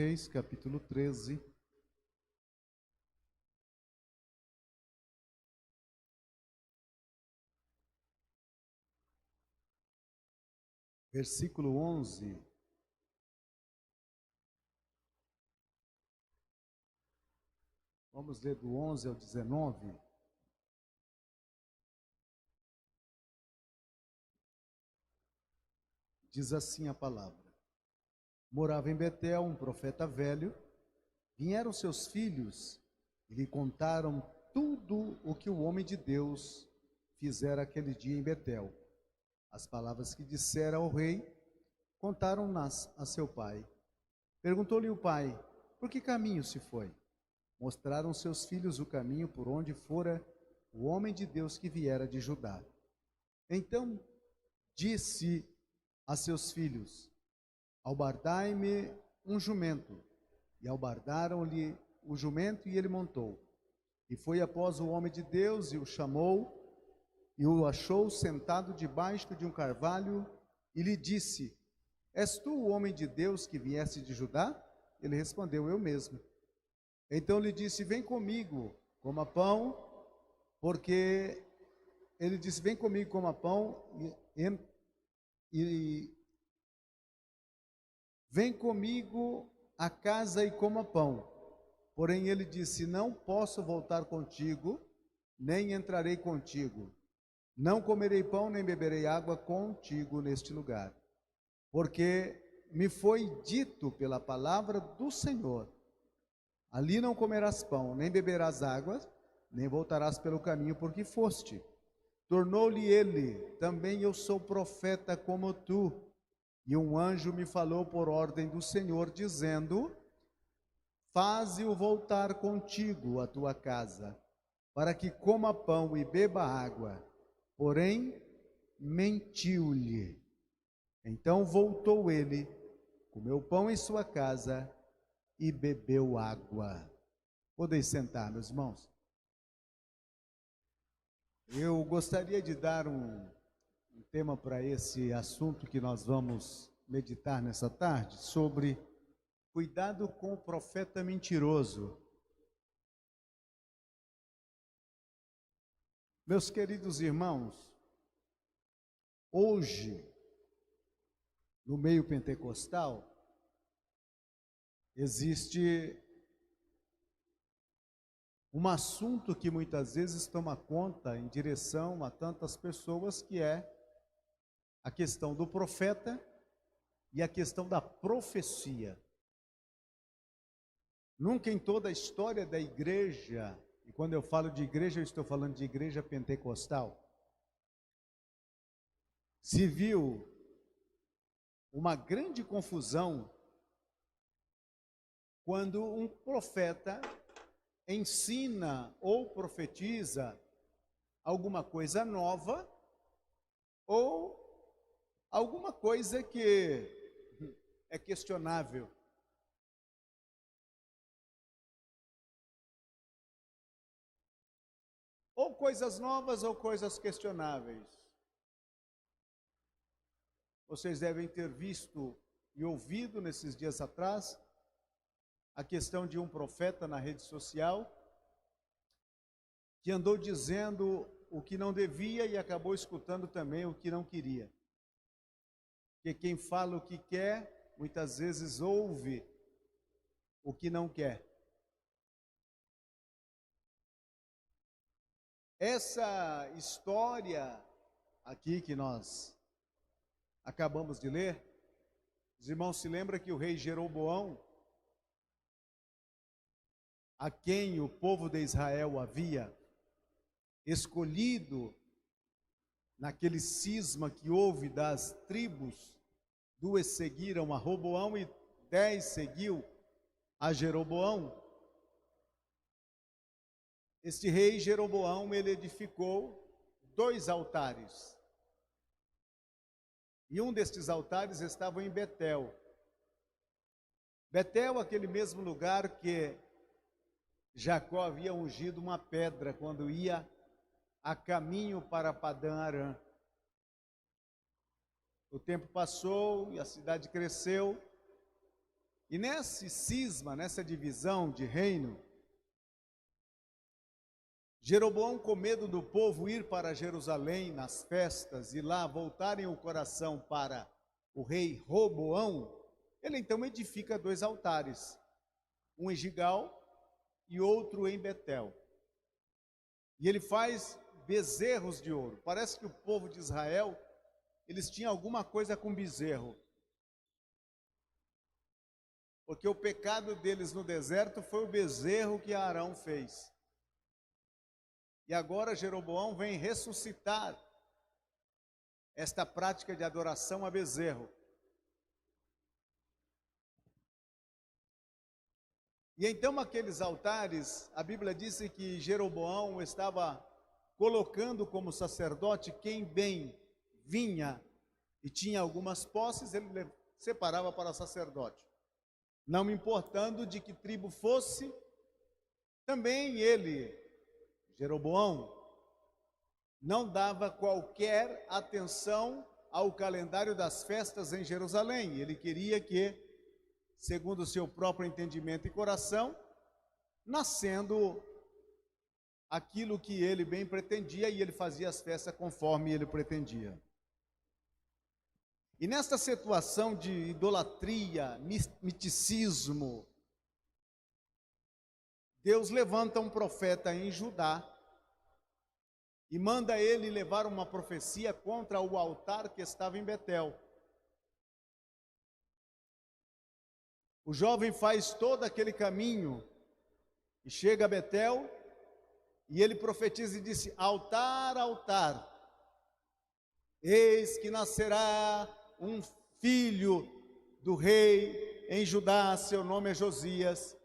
Reis, capítulo 13. Versículo 11. Vamos ler do 11 ao 19. Diz assim a palavra: Morava em Betel um profeta velho. Vieram seus filhos e lhe contaram tudo o que o homem de Deus fizera aquele dia em Betel. As palavras que dissera ao rei, contaram-nas a seu pai. Perguntou-lhe o pai: por que caminho se foi? Mostraram seus filhos o caminho por onde fora o homem de Deus que viera de Judá. Então disse a seus filhos: albardai-me um jumento. E albardaram-lhe o jumento, e ele montou. E foi após o homem de Deus, e o chamou, e o achou sentado debaixo de um carvalho, e lhe disse: és tu o homem de Deus que viesse de Judá? Ele respondeu: eu mesmo. Então lhe disse: vem comigo, coma pão, porque ele disse: vem comigo, coma pão, e vem comigo a casa e coma pão. Porém ele disse: não posso voltar contigo, nem entrarei contigo. Não comerei pão, nem beberei água contigo neste lugar. Porque me foi dito pela palavra do Senhor: ali não comerás pão, nem beberás água, nem voltarás pelo caminho por que foste. Tornou-lhe ele: também eu sou profeta como tu. E um anjo me falou por ordem do Senhor, dizendo: faze-o voltar contigo à tua casa, para que coma pão e beba água. Porém, mentiu-lhe. Então voltou ele, comeu pão em sua casa e bebeu água. Podeis sentar, meus irmãos. Eu gostaria de dar um tema para esse assunto que nós vamos meditar nessa tarde, sobre cuidado com o profeta mentiroso. Meus queridos irmãos, hoje, no meio pentecostal, existe um assunto que muitas vezes toma conta em direção a tantas pessoas, que é a questão do profeta e a questão da profecia. Nunca em toda a história da igreja, e quando eu falo de igreja, eu estou falando de igreja pentecostal, se viu uma grande confusão quando um profeta ensina ou profetiza alguma coisa nova, ou alguma coisa que é questionável. Ou coisas novas ou coisas questionáveis. Vocês devem ter visto e ouvido nesses dias atrás a questão de um profeta na rede social que andou dizendo o que não devia e acabou escutando também o que não queria. Porque quem fala o que quer, muitas vezes ouve o que não quer. Essa história aqui que nós acabamos de ler, os irmãos se lembram que o rei Jeroboão, a quem o povo de Israel havia escolhido naquele cisma que houve das tribos, 2 seguiram a Roboão e 10 seguiu a Jeroboão. Este rei Jeroboão, ele edificou 2 altares. E um destes altares estava em Betel. Betel, aquele mesmo lugar que Jacó havia ungido uma pedra quando ia a caminho para Padã-Arã. O tempo passou e a cidade cresceu, E nesse cisma, nessa divisão de reino, Jeroboão, com medo do povo ir para Jerusalém nas festas e lá voltarem o coração para o rei Roboão, ele então edifica 2 altares, um em Gigal e outro em Betel. E ele faz bezerros de ouro. Parece que o povo de Israel, eles tinham alguma coisa com bezerro. Porque o pecado deles no deserto foi o bezerro que Arão fez. E agora Jeroboão vem ressuscitar esta prática de adoração a bezerro. E então aqueles altares, a Bíblia disse que Jeroboão estava colocando como sacerdote quem bem vinha e tinha algumas posses, ele separava para sacerdote. Não me importando de que tribo fosse, também ele, Jeroboão, não dava qualquer atenção ao calendário das festas em Jerusalém. Ele queria que, segundo o seu próprio entendimento e coração, nascendo aquilo que ele bem pretendia, e ele fazia as festas conforme ele pretendia. E nesta situação de idolatria, misticismo, Deus levanta um profeta em Judá e manda ele levar uma profecia contra o altar que estava em Betel. O jovem faz todo aquele caminho e chega a Betel e ele profetiza e disse: altar, altar, eis que nascerá um filho do rei em Judá, seu nome é Josias,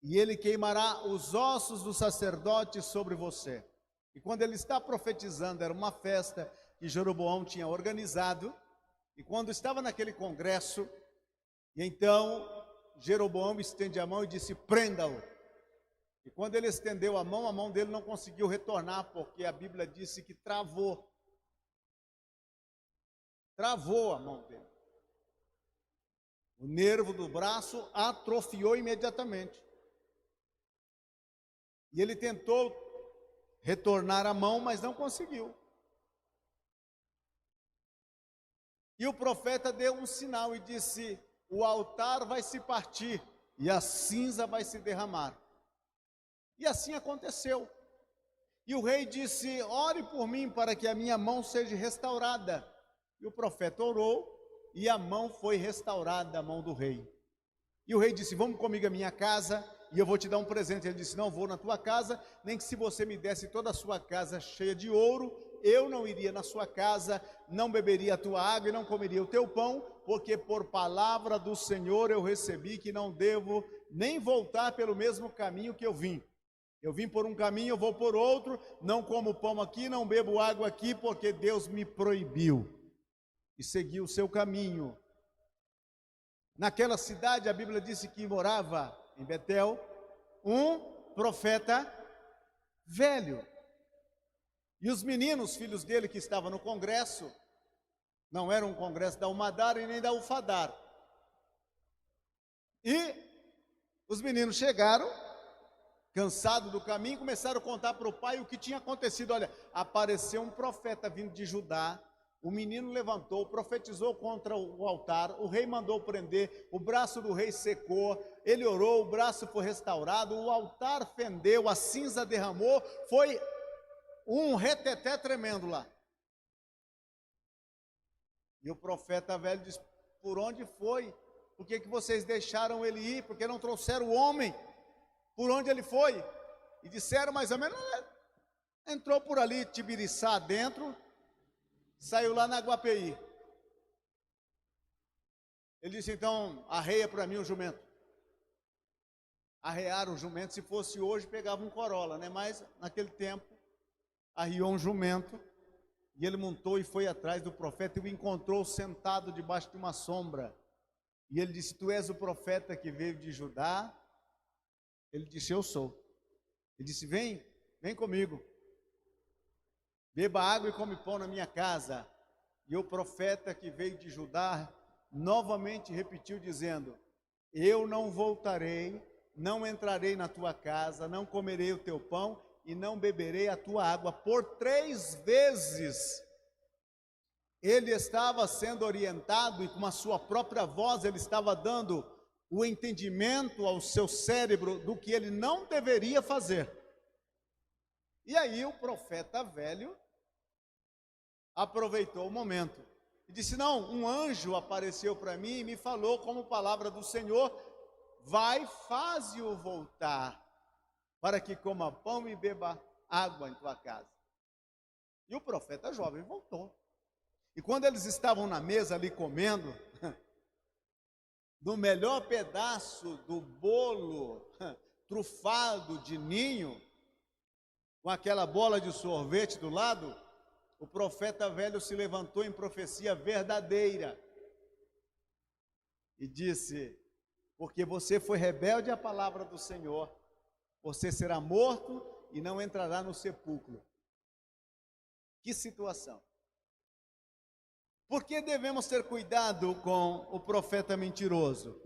e ele queimará os ossos do sacerdote sobre você. E quando ele está profetizando, era uma festa que Jeroboão tinha organizado, e quando estava naquele congresso, e então Jeroboão estende a mão e disse: prenda-o. E quando ele estendeu a mão dele não conseguiu retornar, porque a Bíblia disse que travou a mão dele. O nervo do braço atrofiou imediatamente. E ele tentou retornar a mão, mas não conseguiu. E o profeta deu um sinal e disse: o altar vai se partir e a cinza vai se derramar. E assim aconteceu. E o rei disse: ore por mim para que a minha mão seja restaurada. E o profeta orou e a mão foi restaurada, a mão do rei. E o rei disse: vamos comigo à minha casa e eu vou te dar um presente. Ele disse: não vou na tua casa, nem que se você me desse toda a sua casa cheia de ouro, eu não iria na sua casa, não beberia a tua água e não comeria o teu pão, porque por palavra do Senhor eu recebi que não devo nem voltar pelo mesmo caminho que eu vim. Eu vim por um caminho, eu vou por outro, não como pão aqui, não bebo água aqui, porque Deus me proibiu. E seguiu o seu caminho. Naquela cidade, a Bíblia disse que morava em Betel um profeta velho. E os meninos, filhos dele, que estavam no congresso, não era um congresso da Umadar e nem da Ufadar. E os meninos chegaram, cansados do caminho, começaram a contar para o pai o que tinha acontecido. Olha, apareceu um profeta vindo de Judá. O menino levantou, profetizou contra o altar, o rei mandou prender, o braço do rei secou, ele orou, o braço foi restaurado, o altar fendeu, a cinza derramou, foi um reteté tremendo lá. E o profeta velho disse: por onde foi? Por que vocês deixaram ele ir? Por que não trouxeram o homem? Por onde ele foi? E disseram mais ou menos: entrou por ali, Tibiriçá dentro, saiu lá na Guapeí. Ele disse: então, arreia para mim o jumento. Arrearam o jumento. Se fosse hoje, pegava um Corolla, né? Mas naquele tempo, arriou um jumento, e ele montou e foi atrás do profeta, e o encontrou sentado debaixo de uma sombra. E ele disse: tu és o profeta que veio de Judá? Ele disse: eu sou. Ele disse: vem comigo. Beba água e come pão na minha casa. E o profeta que veio de Judá novamente repetiu dizendo: eu não voltarei, não entrarei na tua casa, não comerei o teu pão e não beberei a tua água. Por 3 vezes ele estava sendo orientado e com a sua própria voz ele estava dando o entendimento ao seu cérebro do que ele não deveria fazer. E aí o profeta velho aproveitou o momento e disse: não, um anjo apareceu para mim e me falou como palavra do Senhor: vai, faze-o voltar, para que coma pão e beba água em tua casa. E o profeta jovem voltou. E quando eles estavam na mesa ali comendo, no melhor pedaço do bolo trufado de ninho, com aquela bola de sorvete do lado, o profeta velho se levantou em profecia verdadeira e disse: porque você foi rebelde à palavra do Senhor, você será morto e não entrará no sepulcro. Que situação! Por que devemos ter cuidado com o profeta mentiroso?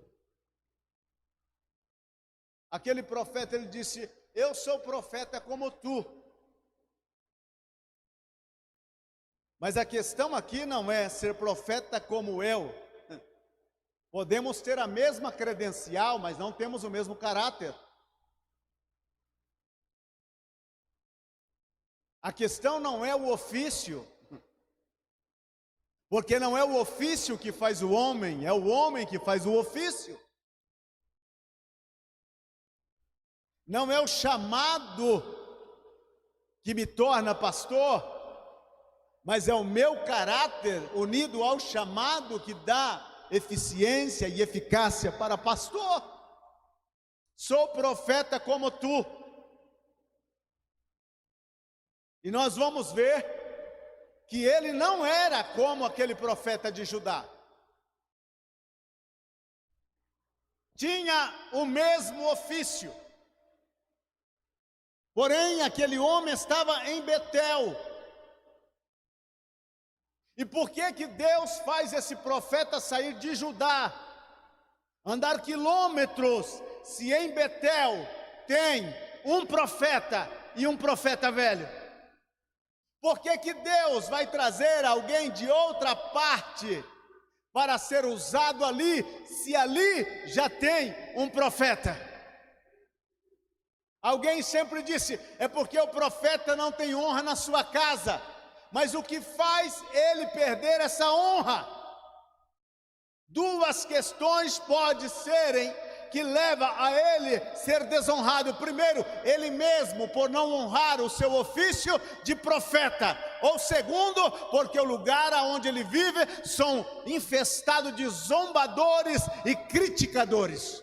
Aquele profeta, ele disse: eu sou profeta como tu. Mas a questão aqui não é ser profeta como eu. Podemos ter a mesma credencial, mas não temos o mesmo caráter. A questão não é o ofício, porque não é o ofício que faz o homem, é o homem que faz o ofício. Não é o chamado que me torna pastor, mas é o meu caráter unido ao chamado que dá eficiência e eficácia para pastor. Sou profeta como tu. E nós vamos ver que ele não era como aquele profeta de Judá. Tinha o mesmo ofício. Porém, aquele homem estava em Betel. E por que que Deus faz esse profeta sair de Judá, andar quilômetros, se em Betel tem um profeta e um profeta velho? Por que que Deus vai trazer alguém de outra parte para ser usado ali, se ali já tem um profeta? Alguém sempre disse: é porque o profeta não tem honra na sua casa. Mas o que faz ele perder essa honra? 2 questões pode serem que leva a ele ser desonrado. Primeiro, ele mesmo por não honrar o seu ofício de profeta. Ou segundo, porque o lugar onde ele vive são infestados de zombadores e criticadores.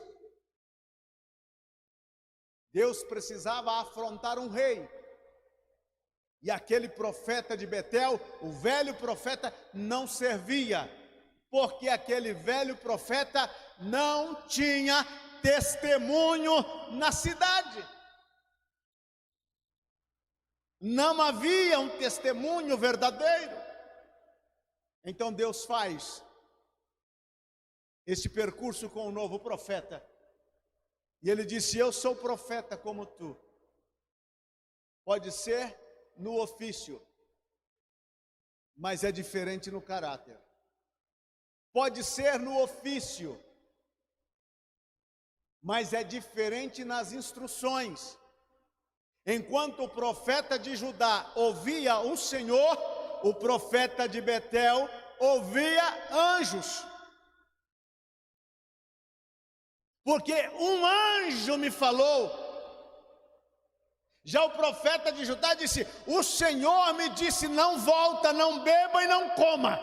Deus precisava afrontar um rei. E aquele profeta de Betel, o velho profeta, não servia, porque aquele velho profeta não tinha testemunho na cidade. Não havia um testemunho verdadeiro. Então Deus faz este percurso com o novo profeta. E ele disse: eu sou profeta como tu. Pode ser no ofício, mas é diferente no caráter. Pode ser no ofício, mas é diferente nas instruções. Enquanto o profeta de Judá ouvia o Senhor, o profeta de Betel ouvia anjos. Porque um anjo me falou. Já o profeta de Judá disse: o Senhor me disse, não volta, não beba e não coma.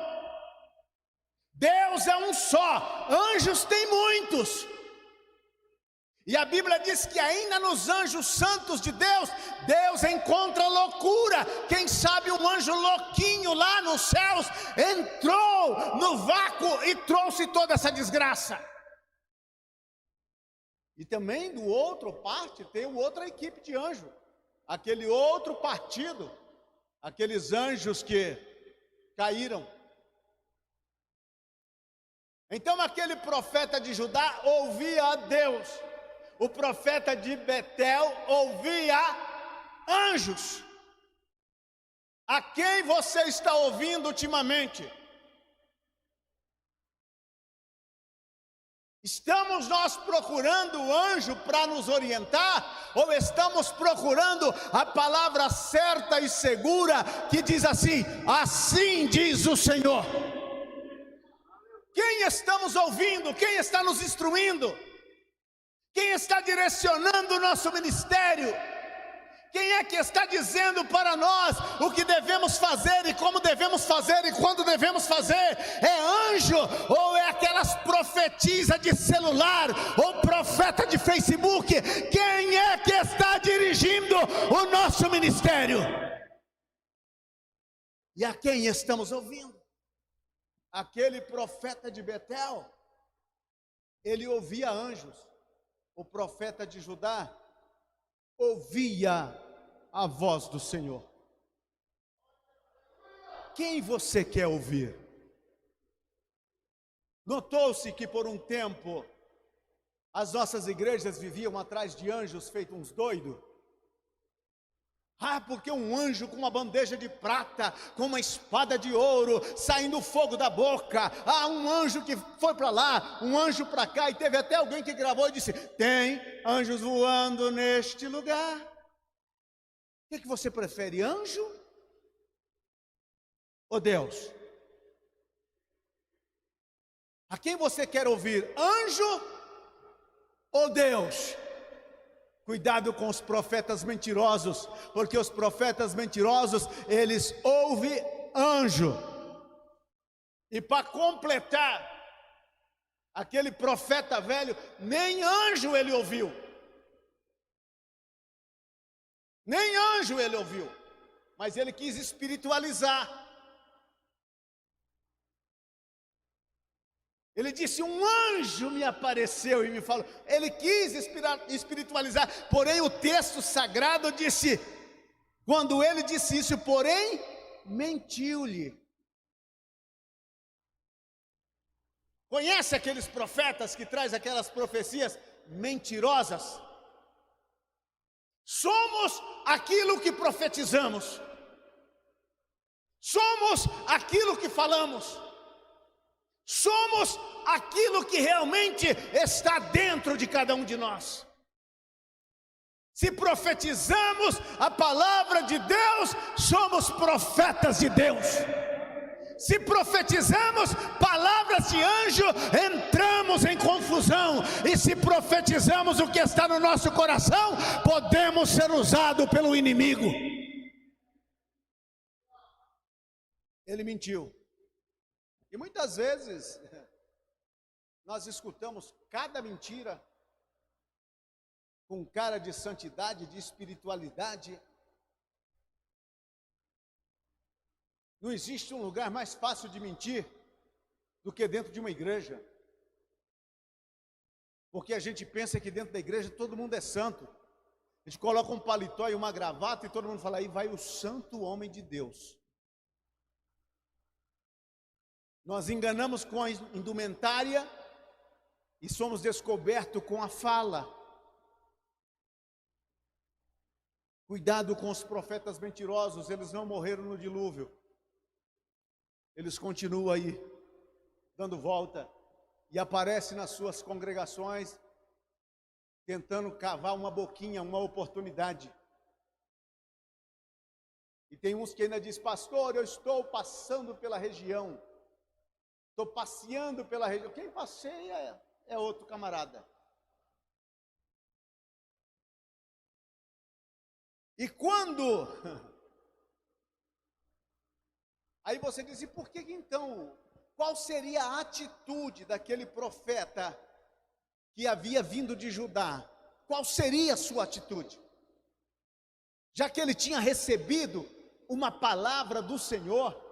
Deus é um só, anjos tem muitos. E a Bíblia diz que ainda nos anjos santos de Deus, Deus encontra loucura. Quem sabe um anjo louquinho lá nos céus entrou no vácuo e trouxe toda essa desgraça. E também do outro parte tem outra equipe de anjos. Aquele outro partido, aqueles anjos que caíram. Então aquele profeta de Judá ouvia a Deus, o profeta de Betel ouvia anjos. A quem você está ouvindo ultimamente? Estamos nós procurando o anjo para nos orientar, ou estamos procurando a palavra certa e segura que diz assim: assim diz o Senhor? Quem estamos ouvindo? Quem está nos instruindo? Quem está direcionando o nosso ministério? Quem é que está dizendo para nós o que devemos fazer e como devemos fazer e quando devemos fazer? É anjo ou é aquelas profetisas de celular ou profeta de Facebook? Quem é que está dirigindo o nosso ministério? E a quem estamos ouvindo? Aquele profeta de Betel, ele ouvia anjos. O profeta de Judá ouvia a voz do Senhor. Quem você quer ouvir? Notou-se que por um tempo as nossas igrejas viviam atrás de anjos feitos uns doidos. Porque um anjo com uma bandeja de prata, com uma espada de ouro, saindo fogo da boca. Um anjo que foi para lá, um anjo para cá, e teve até alguém que gravou e disse: tem anjos voando neste lugar. O que você prefere, anjo ou Deus? A quem você quer ouvir, anjo ou Deus? Cuidado com os profetas mentirosos, porque os profetas mentirosos, eles ouvem anjo. E para completar, aquele profeta velho, nem anjo ele ouviu. Nem anjo ele ouviu, mas ele quis espiritualizar. Ele disse: um anjo me apareceu e me falou. Ele quis espiritualizar, porém o texto sagrado disse, quando ele disse isso, porém, mentiu-lhe. Conhece aqueles profetas que trazem aquelas profecias mentirosas? Somos aquilo que profetizamos. Somos aquilo que falamos. Somos aquilo que realmente está dentro de cada um de nós. Se profetizamos a palavra de Deus, somos profetas de Deus. Se profetizamos palavras de anjo, entramos em confusão. E se profetizamos o que está no nosso coração, podemos ser usados pelo inimigo. Ele mentiu. E muitas vezes nós escutamos cada mentira com cara de santidade, de espiritualidade. Não existe um lugar mais fácil de mentir do que dentro de uma igreja. Porque a gente pensa que dentro da igreja todo mundo é santo. A gente coloca um paletó e uma gravata e todo mundo fala: aí vai o santo homem de Deus. Nós enganamos com a indumentária e somos descobertos com a fala. Cuidado com os profetas mentirosos, eles não morreram no dilúvio. Eles continuam aí, dando volta, e aparecem nas suas congregações, tentando cavar uma boquinha, uma oportunidade. E tem uns que ainda dizem: pastor, eu estou passando pela região. Estou passeando pela região. Quem passeia é outro camarada. E quando... Aí você diz: e por que então? Qual seria a atitude daquele profeta que havia vindo de Judá? Qual seria a sua atitude? Já que ele tinha recebido uma palavra do Senhor,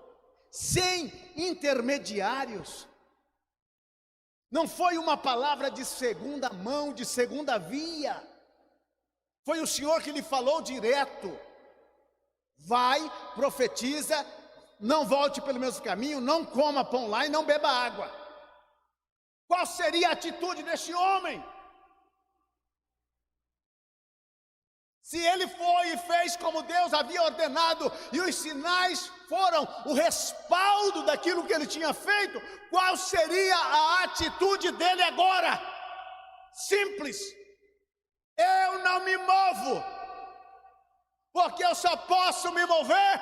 sem intermediários. Não foi uma palavra de segunda mão, de segunda via. Foi o Senhor que lhe falou direto: vai, profetiza, não volte pelo mesmo caminho, não coma pão lá e não beba água. Qual seria a atitude deste homem? Se ele foi e fez como Deus havia ordenado, e os sinais foram o respaldo daquilo que ele tinha feito, qual seria a atitude dele agora? Simples: eu não me movo, porque eu só posso me mover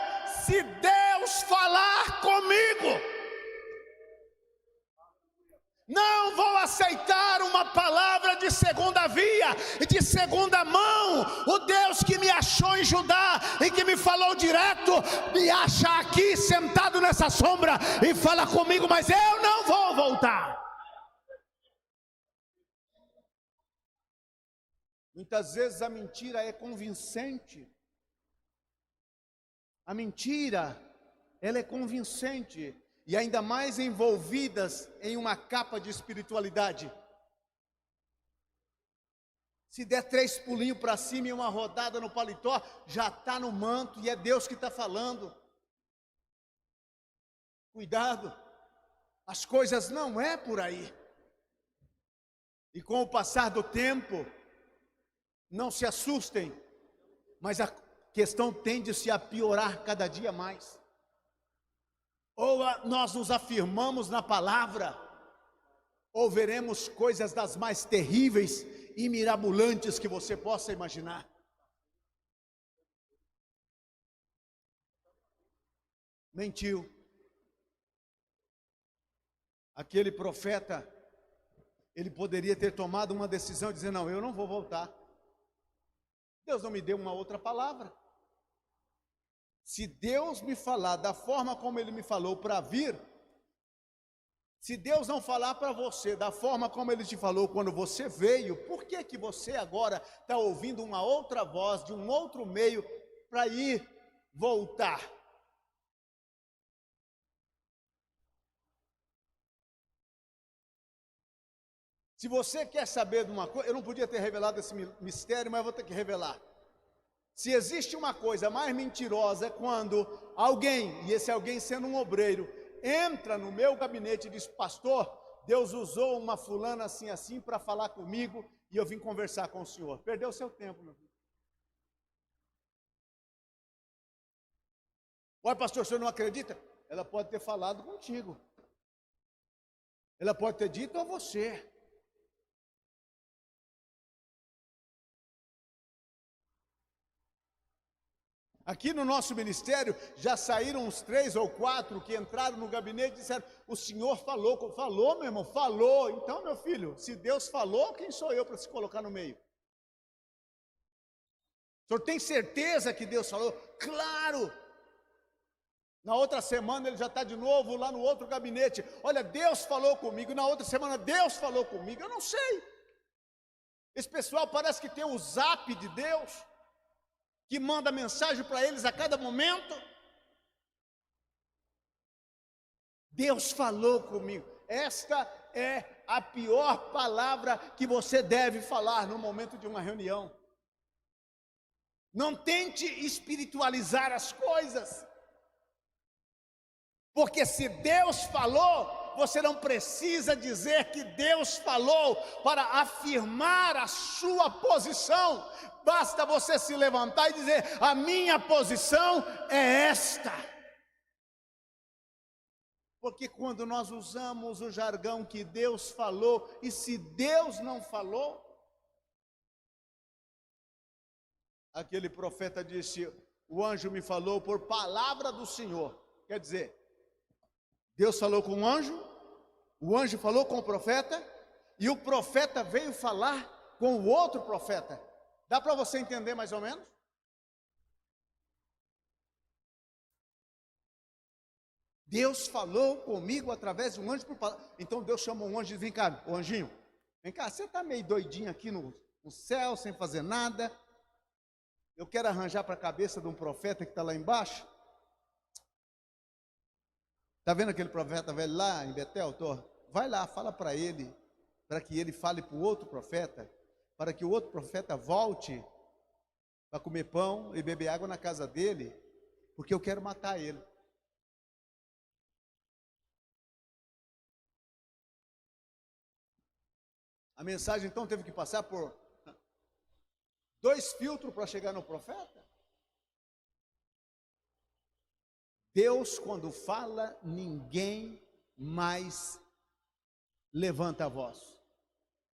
se Deus falar comigo. Não vou aceitar uma palavra de segunda via, de segunda mão. O Deus que me achou em Judá e que me falou direto, me acha aqui sentado nessa sombra e fala comigo, mas eu não vou voltar. Muitas vezes a mentira é convincente. A mentira, ela é convincente. E ainda mais envolvidas em uma capa de espiritualidade. Se der 3 pulinhos para cima e uma rodada no paletó, já está no manto e é Deus que está falando. Cuidado, as coisas não é por aí. E com o passar do tempo, não se assustem, mas a questão tende-se a piorar cada dia mais. Ou nós nos afirmamos na palavra, ou veremos coisas das mais terríveis e mirabolantes que você possa imaginar. Mentiu. Aquele profeta, ele poderia ter tomado uma decisão e dizer, não, eu não vou voltar. Deus não me deu uma outra palavra. Se Deus me falar da forma como Ele me falou para vir, se Deus não falar para você da forma como Ele te falou quando você veio, por que que você agora está ouvindo uma outra voz de um outro meio para ir voltar? Se você quer saber de uma coisa, eu não podia ter revelado esse mistério, mas eu vou ter que revelar. Se existe uma coisa mais mentirosa é quando alguém, e esse alguém sendo um obreiro, entra no meu gabinete e diz, pastor, Deus usou uma fulana assim assim para falar comigo e eu vim conversar com o senhor. Perdeu seu tempo, meu filho. Olha, pastor, o senhor não acredita? Ela pode ter falado contigo. Ela pode ter dito a você. Aqui no nosso ministério, já saíram uns 3 ou 4 que entraram no gabinete e disseram, o senhor falou, falou meu irmão, falou. Então meu filho, se Deus falou, quem sou eu para se colocar no meio? O senhor tem certeza que Deus falou? Claro! Na outra semana ele já está de novo lá no outro gabinete, olha, Deus falou comigo, na outra semana Deus falou comigo, eu não sei. Esse pessoal parece que tem o zap de Deus, que manda mensagem para eles a cada momento. Deus falou comigo. Esta é a pior palavra que você deve falar no momento de uma reunião. Não tente espiritualizar as coisas. Porque se Deus falou, você não precisa dizer que Deus falou para afirmar a sua posição. Basta você se levantar e dizer, a minha posição é esta. Porque quando nós usamos o jargão que Deus falou, e se Deus não falou, aquele profeta disse, o anjo me falou por palavra do Senhor. Quer dizer, Deus falou com o anjo falou com o profeta, e o profeta veio falar com o outro profeta. Dá para você entender mais ou menos? Deus falou comigo através de um anjo por palavra. Então Deus chamou um anjo e disse, vem cá, ô anjinho, vem cá, você está meio doidinho aqui no céu, sem fazer nada. Eu quero arranjar para a cabeça de um profeta que está lá embaixo. Está vendo aquele profeta velho lá em Betel? Vai lá, fala para ele, para que ele fale para o outro profeta, para que o outro profeta volte para comer pão e beber água na casa dele, porque eu quero matar ele. A mensagem então teve que passar por 2 filtros para chegar no profeta. Deus, quando fala, ninguém mais levanta a voz.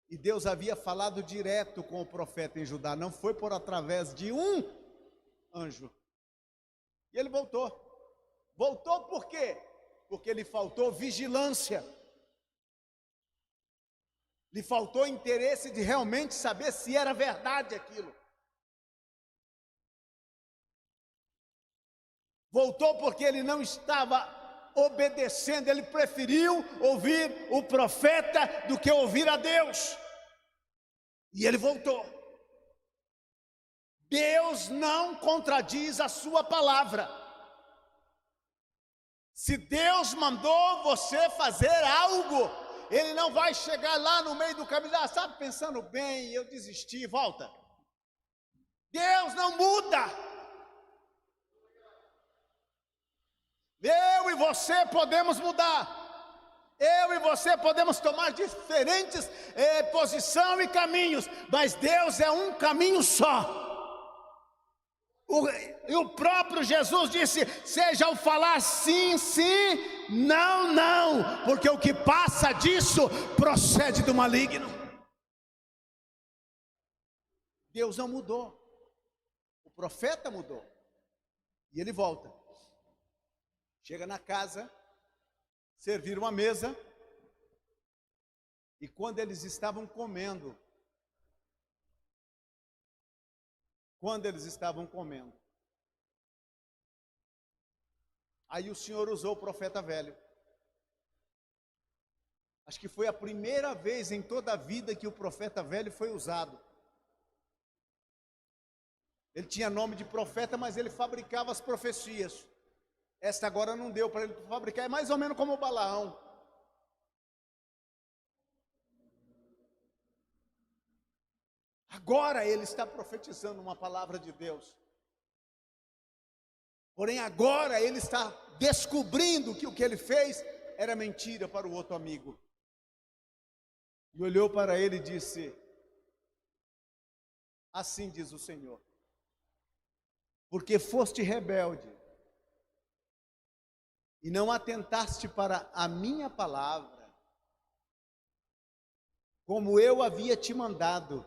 E Deus havia falado direto com o profeta em Judá, não foi por através de um anjo. E ele voltou. Voltou por quê? Porque lhe faltou vigilância. Lhe faltou interesse de realmente saber se era verdade aquilo. Voltou porque ele não estava obedecendo, ele preferiu ouvir o profeta do que ouvir a Deus. E ele voltou. Deus não contradiz a sua palavra. Se Deus mandou você fazer algo, Ele não vai chegar lá no meio do caminho, sabe, pensando bem, eu desisti, volta. Deus não muda. Eu e você podemos mudar. Eu e você podemos tomar diferentes posições e caminhos, mas Deus é um caminho só. E o próprio Jesus disse: seja o falar sim, sim, não, não, porque o que passa disso procede do maligno. Deus não mudou, o profeta mudou. E ele volta. Chega na casa, serviram uma mesa, e quando eles estavam comendo, aí o Senhor usou o profeta velho. Acho que foi a primeira vez em toda a vida que o profeta velho foi usado. Ele tinha nome de profeta, mas ele fabricava as profecias. Esta agora não deu para ele fabricar, é mais ou menos como o Balaão. Agora ele está profetizando uma palavra de Deus. Porém agora ele está descobrindo que o que ele fez era mentira para o outro amigo. E olhou para ele e disse: assim diz o Senhor, porque foste rebelde, e não atentaste para a minha palavra, como eu havia te mandado.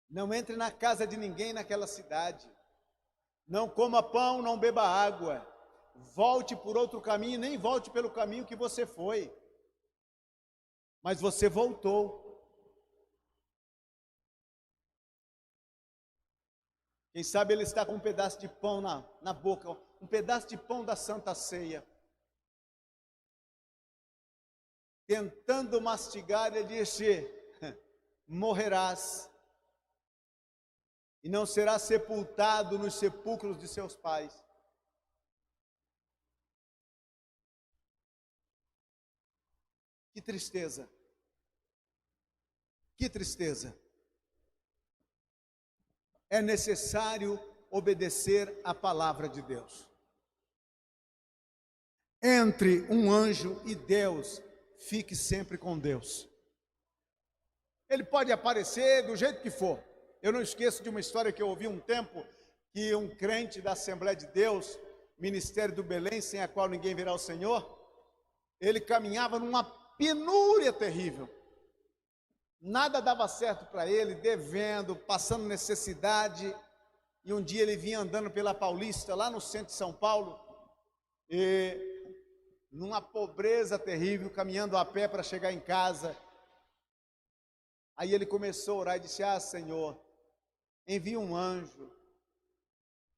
Não entre na casa de ninguém naquela cidade, não coma pão, não beba água, volte por outro caminho, nem volte pelo caminho que você foi. Mas você voltou. Quem sabe ele está com um pedaço de pão na boca, um pedaço de pão da Santa Ceia. Tentando mastigar, ele disse: morrerás, e não serás sepultado nos sepulcros de seus pais. Que tristeza, que tristeza. É necessário obedecer a palavra de Deus. Entre um anjo e Deus, fique sempre com Deus. Ele pode aparecer do jeito que for. Eu não esqueço de uma história que eu ouvi um tempo, que um crente da Assembleia de Deus, Ministério do Belém, sem a qual ninguém verá o Senhor, ele caminhava numa penúria terrível. Nada dava certo para ele, devendo, passando necessidade. E um dia ele vinha andando pela Paulista, lá no centro de São Paulo, e numa pobreza terrível, caminhando a pé para chegar em casa. Aí ele começou a orar e disse: ah, Senhor, envia um anjo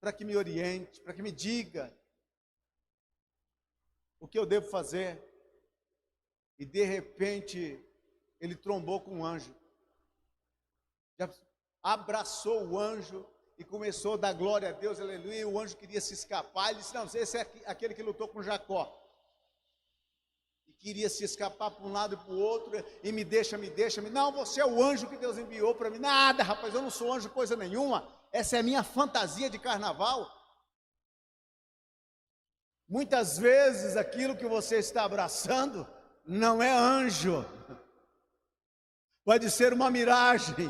para que me oriente, para que me diga o que eu devo fazer. E de repente ele trombou com um anjo, já abraçou o anjo e começou a dar glória a Deus, aleluia. E o anjo queria se escapar, ele disse: não, esse é aquele que lutou com Jacó, e queria se escapar para um lado e para o outro, e me deixa, não, você é o anjo que Deus enviou para mim. Nada, rapaz, eu não sou anjo coisa nenhuma, essa é a minha fantasia de carnaval. Muitas vezes aquilo que você está abraçando não é anjo, pode ser uma miragem,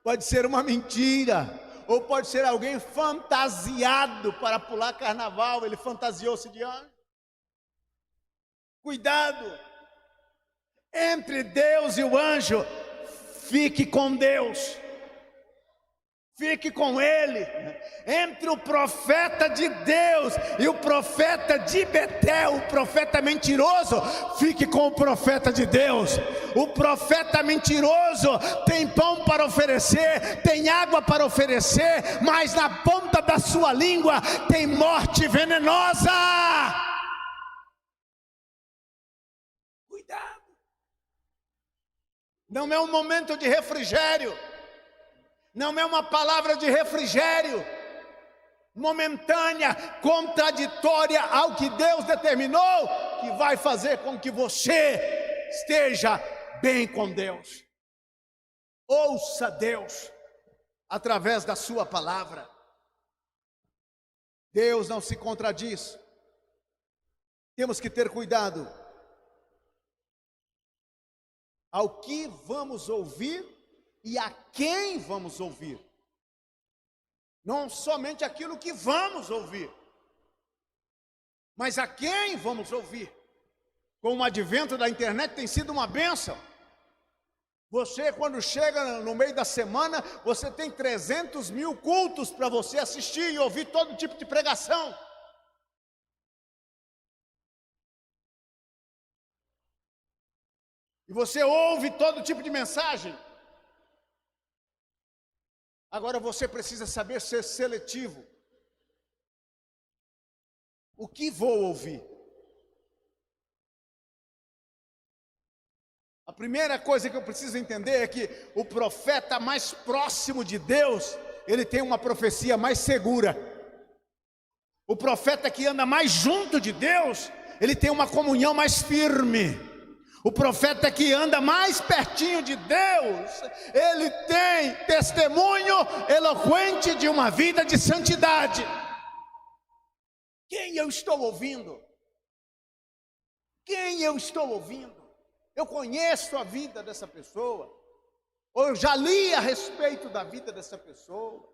pode ser uma mentira, ou pode ser alguém fantasiado para pular carnaval, ele fantasiou-se de anjo. Cuidado, entre Deus e o anjo, fique com Deus, fique com Ele. Entre o profeta de Deus e o profeta de Betel, o profeta mentiroso, fique com o profeta de Deus. O profeta mentiroso tem pão para oferecer, tem água para oferecer, mas na ponta da sua língua tem morte venenosa. Cuidado, não é um momento de refrigério, não é uma palavra de refrigério momentânea, contraditória ao que Deus determinou, que vai fazer com que você esteja bem com Deus. Ouça Deus através da sua palavra. Deus não se contradiz. Temos que ter cuidado ao que vamos ouvir e a quem vamos ouvir. Não somente aquilo que vamos ouvir, mas a quem vamos ouvir. Com o advento da internet tem sido uma bênção. Você, quando chega no meio da semana, você tem 300 mil cultos para você assistir e ouvir todo tipo de pregação. E você ouve todo tipo de mensagem. Agora você precisa saber ser seletivo. O que vou ouvir? A primeira coisa que eu preciso entender é que o profeta mais próximo de Deus, ele tem uma profecia mais segura. O profeta que anda mais junto de Deus, ele tem uma comunhão mais firme. O profeta que anda mais pertinho de Deus, ele tem testemunho eloquente de uma vida de santidade. Quem eu estou ouvindo? Quem eu estou ouvindo? Eu conheço a vida dessa pessoa, ou eu já li a respeito da vida dessa pessoa.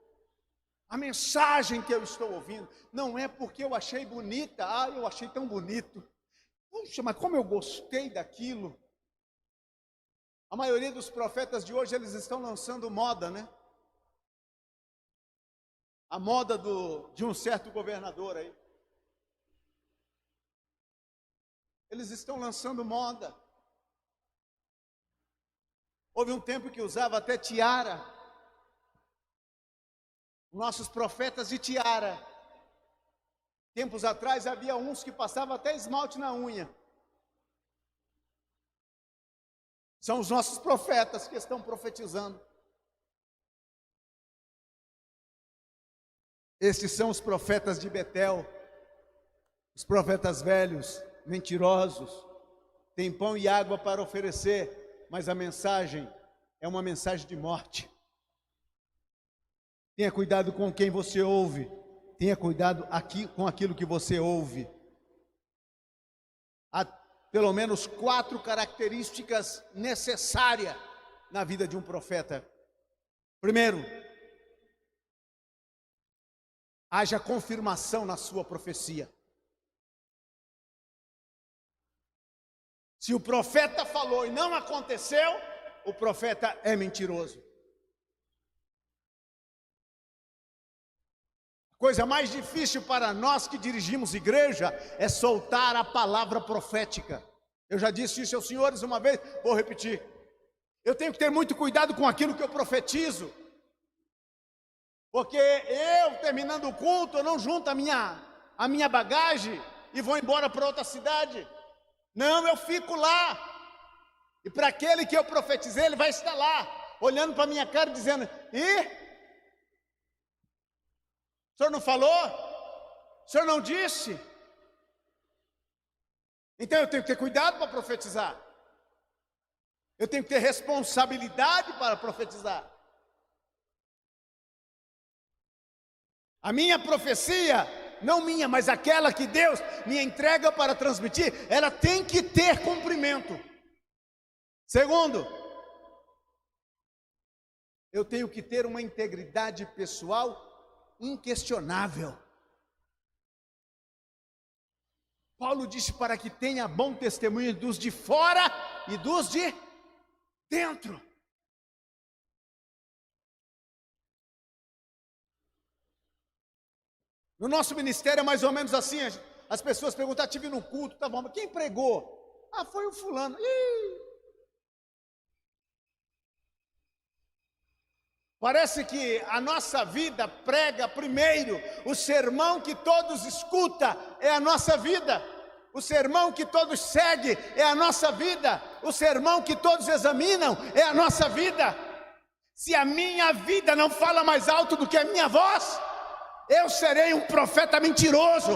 A mensagem que eu estou ouvindo não é porque eu achei bonita, eu achei tão bonito. Puxa, mas como eu gostei daquilo. A maioria dos profetas de hoje, eles estão lançando moda, né? A moda de um certo governador aí. Eles estão lançando moda. Houve um tempo que usava até tiara. Nossos profetas de tiara. Tempos atrás havia uns que passavam até esmalte na unha. São os nossos profetas que estão profetizando. Estes são os profetas de Betel, os profetas velhos, mentirosos, têm pão e água para oferecer, mas a mensagem é uma mensagem de morte. Tenha cuidado com quem você ouve. Tenha cuidado com aquilo que você ouve. Há pelo menos 4 características necessárias na vida de um profeta. Primeiro, haja confirmação na sua profecia. Se o profeta falou e não aconteceu, o profeta é mentiroso. Coisa mais difícil para nós que dirigimos igreja é soltar a palavra profética. Eu já disse isso aos senhores uma vez, vou repetir. Eu tenho que ter muito cuidado com aquilo que eu profetizo. Porque eu, terminando o culto, eu não junto a minha bagagem e vou embora para outra cidade. Não, eu fico lá. E para aquele que eu profetizei, ele vai estar lá, olhando para a minha cara e dizendo: o senhor não falou? O senhor não disse? Então eu tenho que ter cuidado para profetizar. Eu tenho que ter responsabilidade para profetizar. A minha profecia, não minha, mas aquela que Deus me entrega para transmitir, ela tem que ter cumprimento. Segundo, eu tenho que ter uma integridade pessoal inquestionável. Paulo disse para que tenha bom testemunho dos de fora e dos de dentro. No nosso ministério é mais ou menos assim, as pessoas perguntam, estive no culto, tá bom, mas quem pregou? Ah, foi o fulano. Parece que a nossa vida prega primeiro, o sermão que todos escutam é a nossa vida, o sermão que todos seguem é a nossa vida, o sermão que todos examinam é a nossa vida. Se a minha vida não fala mais alto do que a minha voz, eu serei um profeta mentiroso.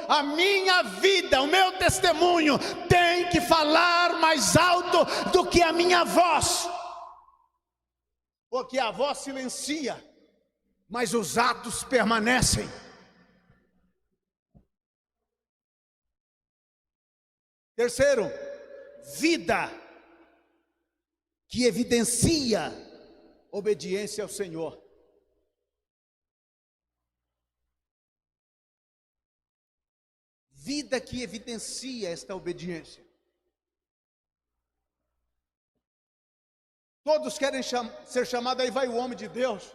A minha vida, o meu testemunho tem que falar mais alto do que a minha voz, porque a voz silencia, mas os atos permanecem. Terceiro, vida que evidencia obediência ao Senhor. Vida que evidencia esta obediência. Todos querem ser chamados, aí vai o homem de Deus,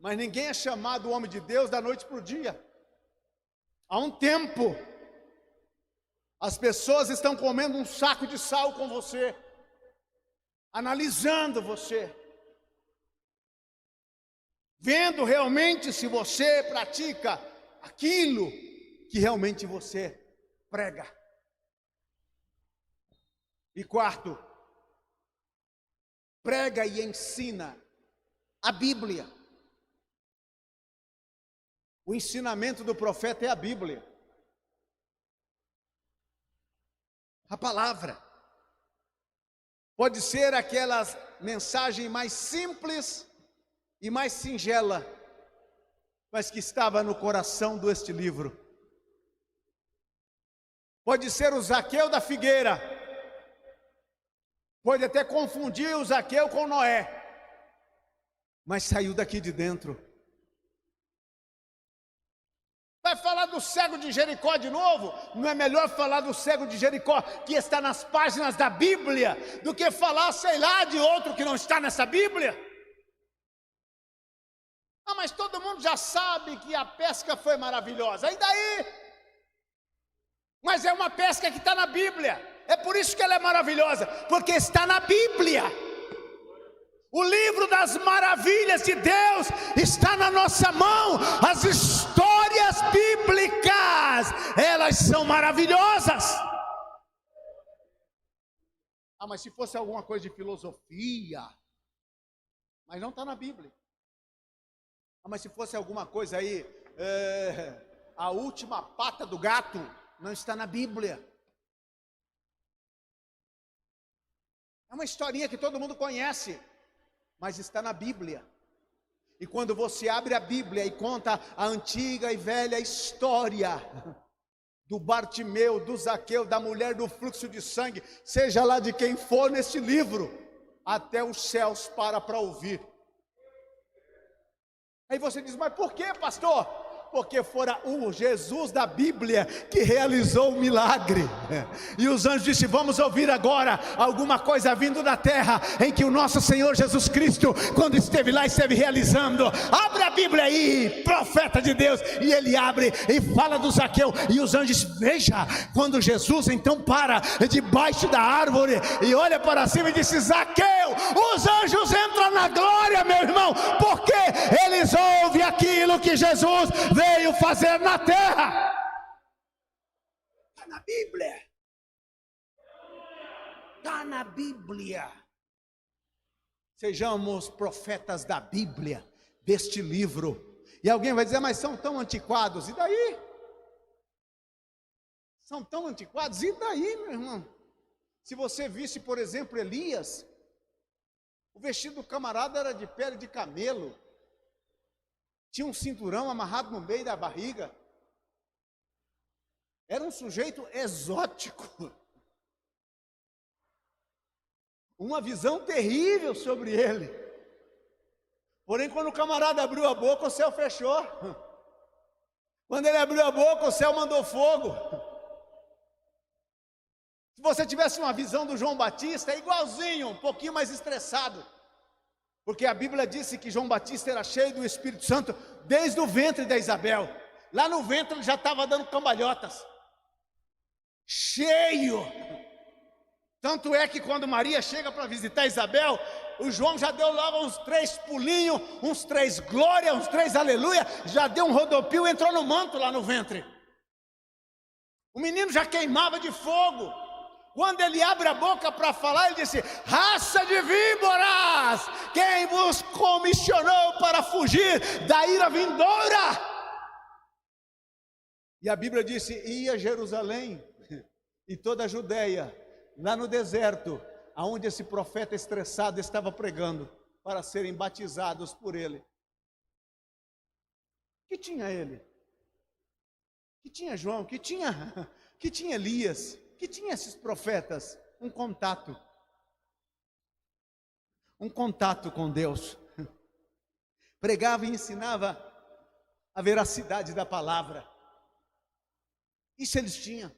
mas ninguém é chamado homem de Deus da noite para o dia. Há um tempo, as pessoas estão comendo um saco de sal com você, analisando você, vendo realmente se você pratica aquilo que realmente você prega. E quarto, prega e ensina a Bíblia. O ensinamento do profeta é a Bíblia, a palavra. Pode ser aquela mensagem mais simples e mais singela, mas que estava no coração deste livro. Pode ser o Zaqueu da figueira, pode até confundir o Zaqueu com Noé, mas saiu daqui de dentro. Vai falar do cego de Jericó de novo? Não é melhor falar do cego de Jericó que está nas páginas da Bíblia do que falar, sei lá, de outro que não está nessa Bíblia? Ah, mas todo mundo já sabe que a pesca foi maravilhosa, e daí? Mas é uma pesca que está na Bíblia, é por isso que ela é maravilhosa, porque está na Bíblia. O livro das maravilhas de Deus está na nossa mão. As histórias bíblicas, elas são maravilhosas. Ah, mas se fosse alguma coisa de filosofia, mas não está na Bíblia. Ah, mas se fosse alguma coisa aí, a última pata do gato, não está na Bíblia. É uma historinha que todo mundo conhece, mas está na Bíblia. E quando você abre a Bíblia e conta a antiga e velha história do Bartimeu, do Zaqueu, da mulher do fluxo de sangue, seja lá de quem for nesse livro, até os céus para ouvir. Aí você diz, mas por que, pastor? Porque fora o Jesus da Bíblia que realizou o milagre. E os anjos disseram, vamos ouvir agora alguma coisa vindo da terra, em que o nosso Senhor Jesus Cristo, quando esteve lá, esteve realizando. Abre a Bíblia aí, profeta de Deus. E ele abre e fala do Zaqueu. E os anjos, veja, quando Jesus então para debaixo da árvore e olha para cima e disse, Zaqueu, os anjos entram na glória, meu irmão, porque eles ouvem aquilo que Jesus veio fazer na terra. Está na Bíblia. Está na Bíblia. Sejamos profetas da Bíblia, deste livro. E alguém vai dizer, mas são tão antiquados. E daí? São tão antiquados. E daí, meu irmão? Se você visse, por exemplo, Elias, o vestido do camarada era de pele de camelo. Tinha um cinturão amarrado no meio da barriga. Era um sujeito exótico. Uma visão terrível sobre ele. Porém, quando o camarada abriu a boca, o céu fechou. Quando ele abriu a boca, o céu mandou fogo. Se você tivesse uma visão do João Batista, é igualzinho, um pouquinho mais estressado. Porque a Bíblia disse que João Batista era cheio do Espírito Santo desde o ventre da Isabel. Lá no ventre ele já estava dando cambalhotas. Cheio. Tanto é que quando Maria chega para visitar Isabel, o João já deu logo uns 3 pulinhos, uns 3 glória, uns 3 aleluia, já deu um rodopio e entrou no manto lá no ventre. O menino já queimava de fogo. Quando ele abre a boca para falar, ele disse: raça de víboras, quem vos comissionou para fugir da ira vindoura? E a Bíblia disse: ia a Jerusalém e toda a Judéia, lá no deserto, aonde esse profeta estressado estava pregando, para serem batizados por ele. Que tinha ele? Que tinha João? Que tinha Elias? Que tinha esses profetas? Um contato com Deus. Pregava e ensinava a veracidade da palavra. Isso eles tinham.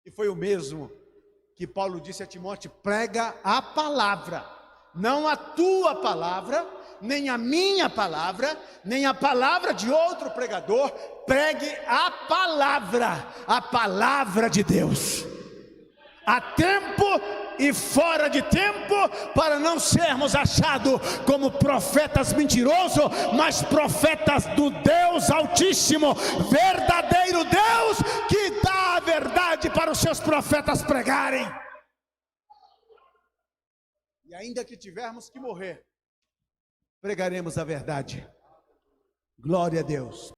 E foi o mesmo que Paulo disse a Timóteo: prega a palavra, não a tua palavra, nem a minha palavra, nem a palavra de outro pregador. Pregue a palavra de Deus, a tempo e fora de tempo, para não sermos achados como profetas mentirosos, mas profetas do Deus Altíssimo, verdadeiro Deus, que dá a verdade para os seus profetas pregarem. E ainda que tivermos que morrer, pregaremos a verdade. Glória a Deus.